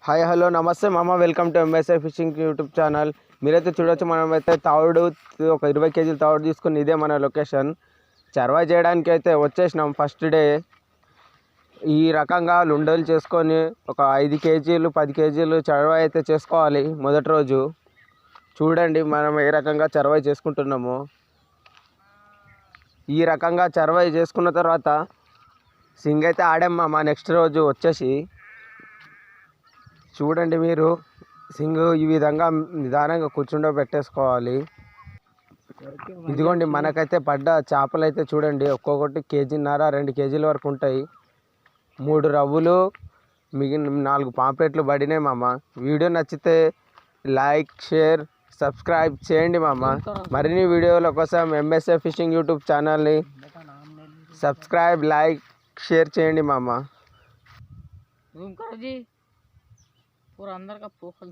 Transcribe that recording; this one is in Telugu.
హాయ్ హలో నమస్తే మామ, welcome to MSI fishing YouTube channel. మీరైతే చూడొచ్చు, మనమైతే తావుడు ఒక 20 కేజీలు తావుడు తీసుకుని ఇదే మన లొకేషన్. చర్వాయి చేయడానికి అయితే వచ్చేసినాం. ఫస్ట్ డే ఈ రకంగా లుండలు చేసుకొని ఒక 5 కేజీలు 10 కేజీలు చర్వాయి అయితే చేసుకోవాలి మొదటి రోజు. చూడండి మనం ఏ రకంగా చర్వాయి చేసుకుంటున్నామో. ఈ రకంగా చర్వాయి చేసుకున్న తర్వాత సింగ్ అయితే ఆడాం మామ. నెక్స్ట్ రోజు వచ్చేసి చూడండి మీరు, సింగు ఈ విధంగా నిదానంగా కూర్చుండబెట్టేసుకోవాలి. ఇదిగోండి మనకైతే పడ్డ చేపలు అయితే చూడండి, ఒక్కొక్కటి 1.5 2 కేజీల వరకు ఉంటాయి. 3 రవ్వులు, మిగిలిన 4 పాంప్లెట్లు పడినాయి మామ. వీడియో నచ్చితే లైక్, షేర్, సబ్స్క్రైబ్ చేయండి మామ. మరిన్ని వీడియోల కోసం ఎంఎస్ఏ ఫిషింగ్ యూట్యూబ్ ఛానల్ని సబ్స్క్రైబ్, లైక్, షేర్ చేయండి మామ. पूरा अंदर का पोखल